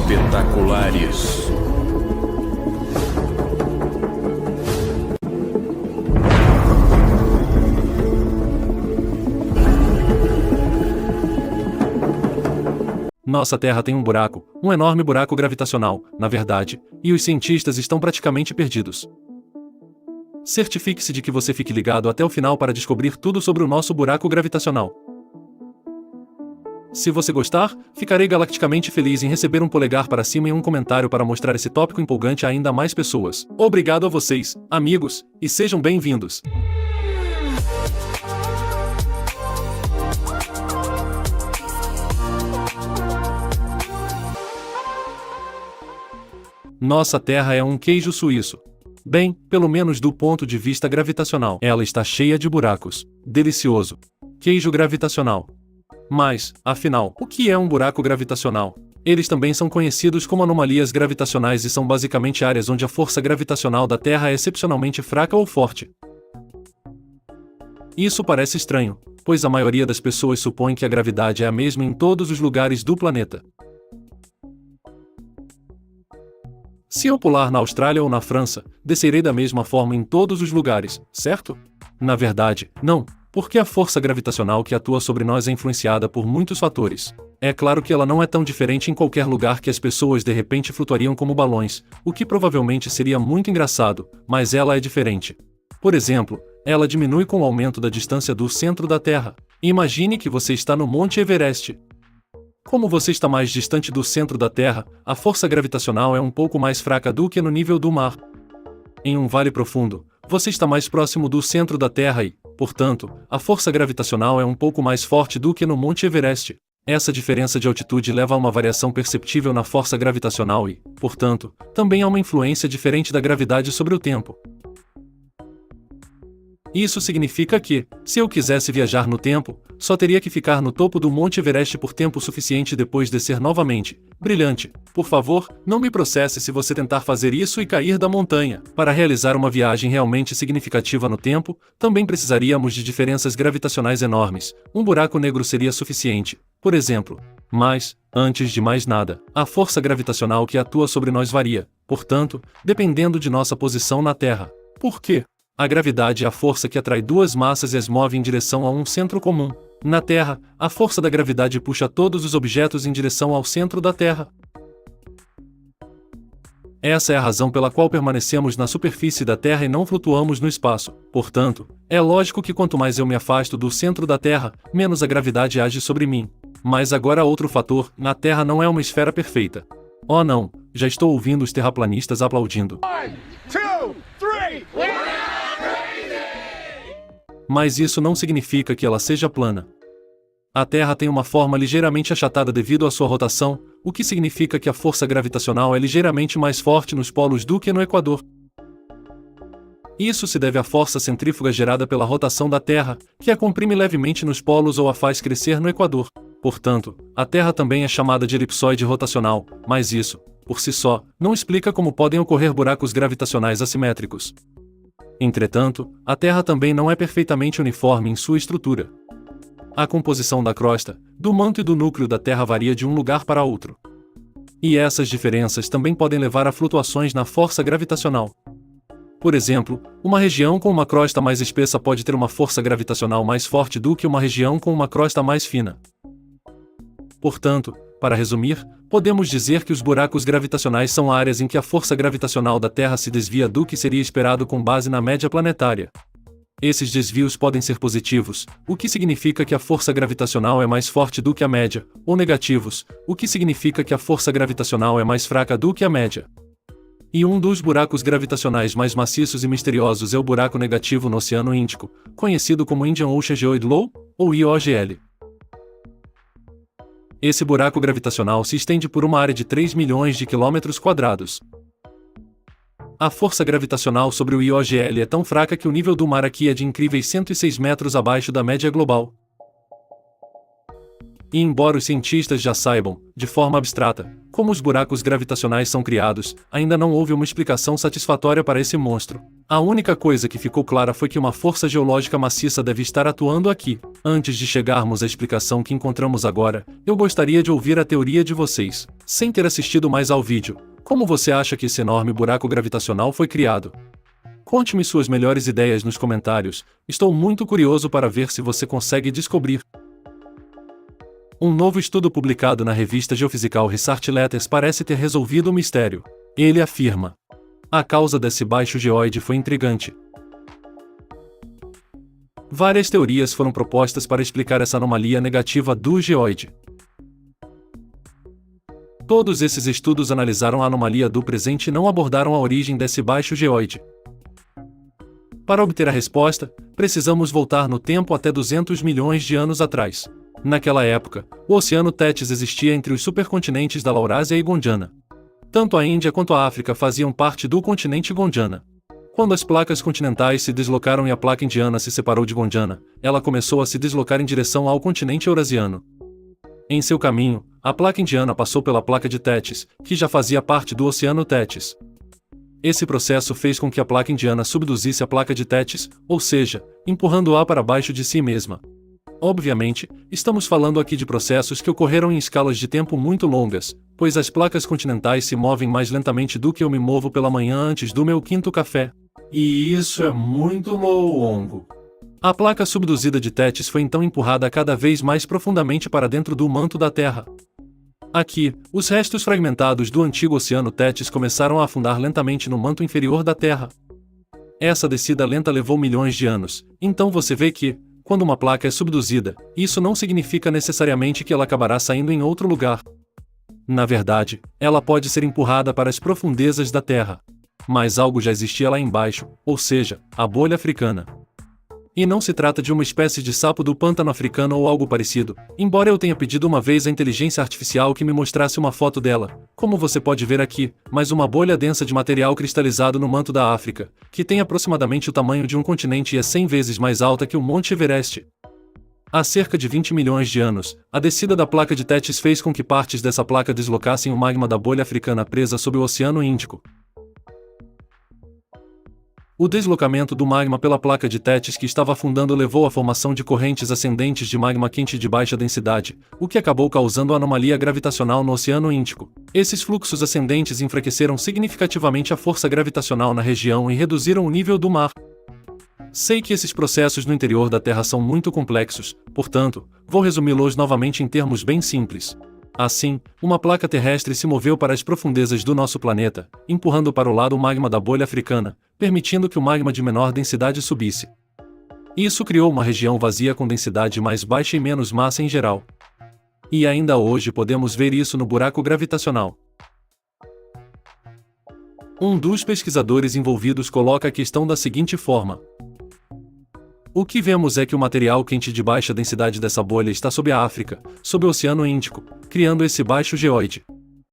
espetaculares. Nossa Terra tem um buraco, um enorme buraco gravitacional, na verdade, e os cientistas estão praticamente perdidos. Certifique-se de que você fique ligado até o final para descobrir tudo sobre o nosso buraco gravitacional. Se você gostar, ficarei galacticamente feliz em receber um polegar para cima e um comentário para mostrar esse tópico empolgante a ainda mais pessoas. Obrigado a vocês, amigos, e sejam bem-vindos! Nossa Terra é um queijo suíço. Bem, pelo menos do ponto de vista gravitacional. Ela está cheia de buracos. Delicioso. Queijo gravitacional. Mas, afinal, o que é um buraco gravitacional? Eles também são conhecidos como anomalias gravitacionais e são basicamente áreas onde a força gravitacional da Terra é excepcionalmente fraca ou forte. Isso parece estranho, pois a maioria das pessoas supõe que a gravidade é a mesma em todos os lugares do planeta. Se eu pular na Austrália ou na França, descerei da mesma forma em todos os lugares, certo? Na verdade, não, porque a força gravitacional que atua sobre nós é influenciada por muitos fatores. É claro que ela não é tão diferente em qualquer lugar que as pessoas de repente flutuariam como balões, o que provavelmente seria muito engraçado, mas ela é diferente. Por exemplo, ela diminui com o aumento da distância do centro da Terra. Imagine que você está no Monte Everest. Como você está mais distante do centro da Terra, a força gravitacional é um pouco mais fraca do que no nível do mar. Em um vale profundo, você está mais próximo do centro da Terra e, portanto, a força gravitacional é um pouco mais forte do que no Monte Everest. Essa diferença de altitude leva a uma variação perceptível na força gravitacional e, portanto, também a uma influência diferente da gravidade sobre o tempo. Isso significa que, se eu quisesse viajar no tempo, só teria que ficar no topo do Monte Everest por tempo suficiente e depois descer novamente. Brilhante! Por favor, não me processe se você tentar fazer isso e cair da montanha. Para realizar uma viagem realmente significativa no tempo, também precisaríamos de diferenças gravitacionais enormes. Um buraco negro seria suficiente, por exemplo. Mas, antes de mais nada, a força gravitacional que atua sobre nós varia, portanto, dependendo de nossa posição na Terra. Por quê? A gravidade é a força que atrai duas massas e as move em direção a um centro comum. Na Terra, a força da gravidade puxa todos os objetos em direção ao centro da Terra. Essa é a razão pela qual permanecemos na superfície da Terra e não flutuamos no espaço. Portanto, é lógico que quanto mais eu me afasto do centro da Terra, menos a gravidade age sobre mim. Mas agora há outro fator: a Terra não é uma esfera perfeita. Oh não, já estou ouvindo os terraplanistas aplaudindo. 1, 2, 3... Mas isso não significa que ela seja plana. A Terra tem uma forma ligeiramente achatada devido à sua rotação, o que significa que a força gravitacional é ligeiramente mais forte nos polos do que no Equador. Isso se deve à força centrífuga gerada pela rotação da Terra, que a comprime levemente nos polos ou a faz crescer no Equador. Portanto, a Terra também é chamada de elipsoide rotacional, mas isso, por si só, não explica como podem ocorrer buracos gravitacionais assimétricos. Entretanto, a Terra também não é perfeitamente uniforme em sua estrutura. A composição da crosta, do manto e do núcleo da Terra varia de um lugar para outro. E essas diferenças também podem levar a flutuações na força gravitacional. Por exemplo, uma região com uma crosta mais espessa pode ter uma força gravitacional mais forte do que uma região com uma crosta mais fina. Portanto, para resumir, podemos dizer que os buracos gravitacionais são áreas em que a força gravitacional da Terra se desvia do que seria esperado com base na média planetária. Esses desvios podem ser positivos, o que significa que a força gravitacional é mais forte do que a média, ou negativos, o que significa que a força gravitacional é mais fraca do que a média. E um dos buracos gravitacionais mais maciços e misteriosos é o buraco negativo no Oceano Índico, conhecido como Indian Ocean Geoid Low, ou IOGL. Esse buraco gravitacional se estende por uma área de 3 milhões de quilômetros quadrados. A força gravitacional sobre o IOGL é tão fraca que o nível do mar aqui é de incríveis 106 metros abaixo da média global. E embora os cientistas já saibam, de forma abstrata, como os buracos gravitacionais são criados, ainda não houve uma explicação satisfatória para esse monstro. A única coisa que ficou clara foi que uma força geológica maciça deve estar atuando aqui. Antes de chegarmos à explicação que encontramos agora, eu gostaria de ouvir a teoria de vocês. Sem ter assistido mais ao vídeo, como você acha que esse enorme buraco gravitacional foi criado? Conte-me suas melhores ideias nos comentários, estou muito curioso para ver se você consegue descobrir. Um novo estudo publicado na revista Geophysical Research Letters parece ter resolvido o mistério. Ele afirma: a causa desse baixo geoide foi intrigante. Várias teorias foram propostas para explicar essa anomalia negativa do geoide. Todos esses estudos analisaram a anomalia do presente e não abordaram a origem desse baixo geoide. Para obter a resposta, precisamos voltar no tempo até 200 milhões de anos atrás. Naquela época, o Oceano Tétis existia entre os supercontinentes da Laurásia e Gondwana. Tanto a Índia quanto a África faziam parte do continente Gondwana. Quando as placas continentais se deslocaram e a placa indiana se separou de Gondwana, ela começou a se deslocar em direção ao continente eurasiano. Em seu caminho, a placa indiana passou pela placa de Tétis, que já fazia parte do Oceano Tétis. Esse processo fez com que a placa indiana subduzisse a placa de Tétis, ou seja, empurrando-a para baixo de si mesma. Obviamente, estamos falando aqui de processos que ocorreram em escalas de tempo muito longas, pois as placas continentais se movem mais lentamente do que eu me movo pela manhã antes do meu quinto café. E isso é muito longo. A placa subduzida de Tétis foi então empurrada cada vez mais profundamente para dentro do manto da Terra. Aqui, os restos fragmentados do antigo Oceano Tétis começaram a afundar lentamente no manto inferior da Terra. Essa descida lenta levou milhões de anos, então você vê que, quando uma placa é subduzida, isso não significa necessariamente que ela acabará saindo em outro lugar. Na verdade, ela pode ser empurrada para as profundezas da Terra. Mas algo já existia lá embaixo, ou seja, a bolha africana. E não se trata de uma espécie de sapo do pântano africano ou algo parecido, embora eu tenha pedido uma vez à inteligência artificial que me mostrasse uma foto dela, como você pode ver aqui, mas uma bolha densa de material cristalizado no manto da África, que tem aproximadamente o tamanho de um continente e é 100 vezes mais alta que o Monte Everest. Há cerca de 20 milhões de anos, a descida da placa de Tétis fez com que partes dessa placa deslocassem o magma da bolha africana presa sob o Oceano Índico. O deslocamento do magma pela placa de Tétis que estava afundando levou à formação de correntes ascendentes de magma quente de baixa densidade, o que acabou causando anomalia gravitacional no Oceano Índico. Esses fluxos ascendentes enfraqueceram significativamente a força gravitacional na região e reduziram o nível do mar. Sei que esses processos no interior da Terra são muito complexos, portanto, vou resumi-los novamente em termos bem simples. Assim, uma placa terrestre se moveu para as profundezas do nosso planeta, empurrando para o lado o magma da bolha africana, permitindo que o magma de menor densidade subisse. Isso criou uma região vazia com densidade mais baixa e menos massa em geral. E ainda hoje podemos ver isso no buraco gravitacional. Um dos pesquisadores envolvidos coloca a questão da seguinte forma: o que vemos é que o material quente de baixa densidade dessa bolha está sob a África, sob o Oceano Índico, criando esse baixo geoide.